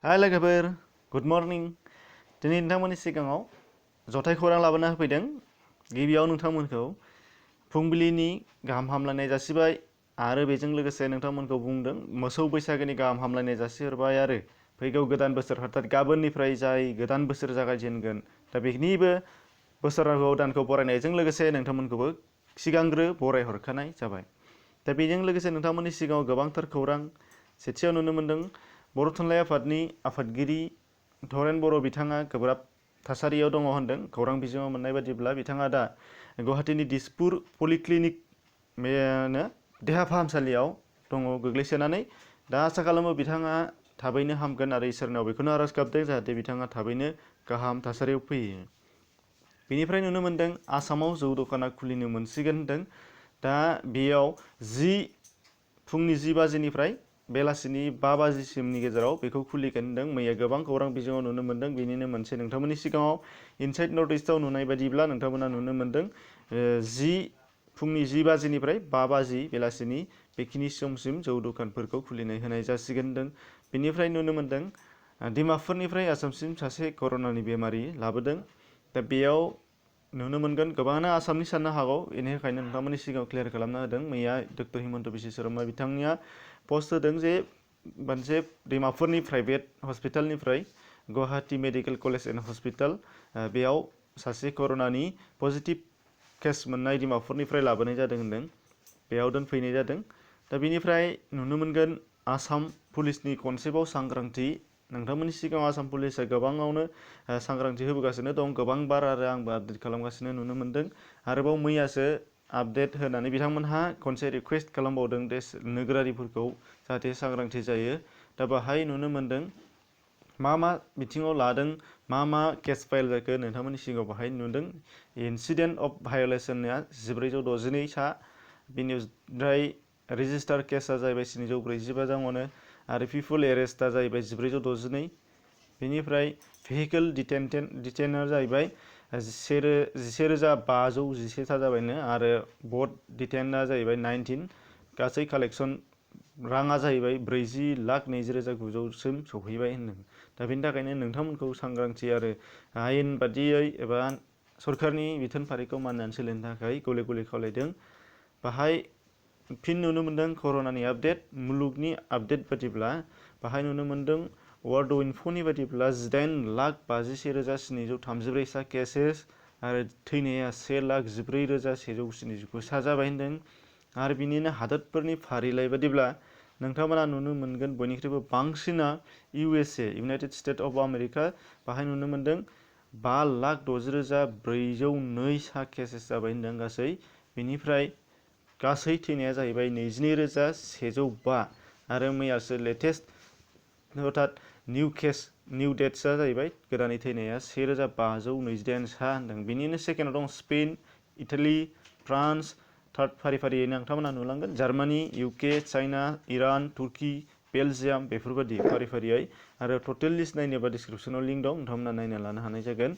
हाय लोगोफोर, good morning. दिनै नोंथांमोननि सिगाङाव जथाय खौरां लाबोना होफैदों। गिबियाव नोंथांमोनखौ फुंबिलिनि गाहाम हामलायनाय जासिबाय आरो बेजों लोगोसे नोंथांमोनखौ बुंदों मोसौ बैसागोनि गाहाम हामलायनाय जासिहरबाय आरो फैगौ गोदान बोसोर अर्थात गाबोननिफ्राय जाय गोदान बोसोर जागायजेनगोन दा बेनिबो बोसोराव दानखौ बरायनायजों लोगोसे नोंथांमोनखौबो सिगांग्रो बराय हरखानाय जाबाय। दा बेजों लोगोसे नोंथांमोननि सिगाङाव गोबांथार खौरां सेथियाव नुनो मोन्दों बर' थुनलाइ आफादनि आफादगिरि धरेन बर' बिथाङा गोब्राब थासारियाव दङ होनदों। खौरां बिजोङाव मोननाय बादिब्ला बिथाङा दा गुवाहाटीनि दिसपुर पलिक्लिनिक देहा फाहामसालियाव दङ गोग्लैसोनानै। दा आसा खालामो बिथाङा थाबैनो हामगोन आरो इसोरनाव बेखौनो आरज गाबदों जाहाथे बिथाङा थाबैनो गाहाम थासारियाव फैयो। बेनिफ्राय नुनो मोन्दों आसामाव जौ दखाना खुलिनो मोनसिगोन होनदों। दा बेयाव फुंनि 10 बाजिनिफ्राय बेलासिनि 5 बाजिसिमनि गेजेराव बेखौ खुलिगोन होनदों। मैया गोबां खौरां बिजोङाव नुनो मोन्दों। बेनिनो मोनसे नोंथांमोननि सिगाङाव इनसाइड नर्थ इस्टआव नुनाय बादिब्ला नोंथांमोना नुनो मोन्दों फुंनि 10 बाजिनिफ्राय 5 बाजि बेलासिनि बेखिनि समसिम जौ दखानफोरखौ खुलिनाय होनाय जासिगोन होनदों। बेनिफ्राय नुनो मोन्दों डिमापुरनिफ्राय आसामसिम सासे कर'नानि बेमारि लाबोदों। दा बेयाव नुनो मोनगोन गोबाङानो आसामनि साननो हागौ, बेनिखायनो नोंथांमोननि सिगाङाव क्लियार खालामना होदों। मैया डक्टर हिमन्त बिश्व शर्मा बिथांनिया पस्ट होदों जे मोनसे डिमापुरनि प्राइभेट हस्पिटालनिफ्राय Guwahati medical college and hospital बेयाव सासे कर'नानि पजिटिभ केस मोननाय डिमापुरनिफ्राय लाबोनाय जादों होनदों। बेयाव दोनफैनाय जादों। दा बेनिफ्राय नुनो मोनगोन आसाम पुलिसनि कनसेप्टआव सांग्रांथि। नोंथांमोननि सिगाङाव आसाम पुलिसा गोबाङावनो सांग्रांथि होबोगासिनो दं, गोबां बार आरो आंबो आपडेट खालामगासिनो नुनो मोन्दों। आरोबाव मैयासो आपडेट होनानै बिथांमोनहा खनसे रिकुवेस्ट खालामबावदों दे नोगोरारिफोरखौ जाहाथे सांग्रांथि जायो। दा बाहाय नुनो मोन्दों मा बिथिङाव लादों, मा केस फाइल जाखो नोंथांमोननि सिगाङाव बाहाय नुदों। इन्सिडेन्ट अफ भायलेसनआ 1442 सा, बेनिफ्राय रेजिस्टार केसआ जाहैबाय 745 दङनो आरो पिपुल एरेस्टआ जाहैबाय 1462। बेनिफ्राय भेहिकेल डिटेनआ जाहैबाय 11,511 था जाबायनो आरो बट डिटेनआ जाहैबाय 19। गासै कालेक्सन राङा जाहैबाय 40,20,900 सौहैबाय होनदों। दा बेनि थाखायनो नोंथांमोनखौ सांग्रांथि आरो आयेन बादियै एबा सरकारनि बिथोन फारिखौ मानिनानै सोलिनो थाखाय गले गले खावलायदों। बाहाय फिन नुनो मोन्दों कर'नानि आपडेट, मुलुगनि आपडेट बादिब्ला बाहाय नुनो मोन्दों वर्ल्ड इनफ'नि बादिब्ला 18,51,734 सा केसेस आरो थैनाया 1,14,179 सा जाबाय होनदों। आरो बिनिनो हादोरफोरनि फारिलाइ बादिब्ला नोंथांमोना नुनो मोनगोन बयनिख्रुइबो बांसिना USA United state of America. बाहाय नुनो मोन्दों 5,60,402 सा केसेस जाबाय होनदों गासै। बेनिफ्राय गासै थैनाया जाहैबाय 22,105 आरो मैयासो लेटेस्ट अर्थात निउ डेथ्सआ जाहैबाय गोदानै थैनाया 1,528 सा होनदों। बेनिनो सेकेन्डआव दं स्पेन, इटालि, फ्रान्स। थार्ड फारियै नोंथांमोना नुलांगोन Germany, UK, China, Iran, Turkey, Belgium बेफोरबायदि फारियै। आरो टटेल लिस्ट नायनोबा डिसक्रिपसनाव लिंक दं, नोंथांमोना नायना लानो हानाय जागोन।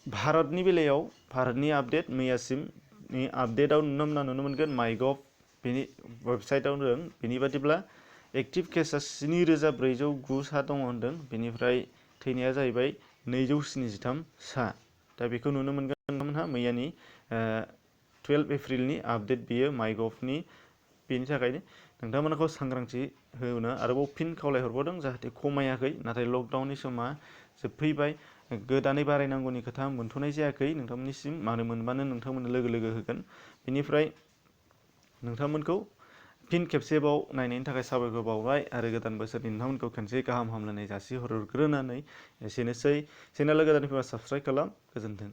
भारतनि बेलायाव भारतनि आपडेट मैयासिमनि आपडेटआव नोंथांमोना नुनो मोनगोन माइगभ बेनि वेबसाइटआव दं। बेनि बादिब्ला एक्टिभ केसआ 7,409 सा दङ होनदों। बेनिफ्राय थैनाया जाहैबाय 273 सा। दा बेखौ नुनो मोनगोन नोंथांमोनहा मैयानि 12 एप्रिलनि आपडेट बियो माइगभनि। बेनि थाखायनो नोंथांमोनखौ सांग्रांथि होनो आरोबाव फिन खावलायहरबावदों जाहाथे खमायाखै, नाथाय लकडाउननि समा जोबफैबाय। गोदानै बारायनांगौनि खोथा मोनथ'नाय जायाखै नोंथांमोननिसिम, मानो मोनबानो नोंथांमोननो लोगो होगोन। बेनिफ्राय नोंथांमोनखौ फिन खेबसेबाव नायनायनि थाखाय साबायखर बावबाय आरो गोदान बोसोरनि नोंथांमोनखौ खनसे गाहाम हामलायनाय जासिहरग्रोनानै एसेनोसै। चेनेला गोदान फैबा साबस्क्राइब खालाम। गोजोन्थों।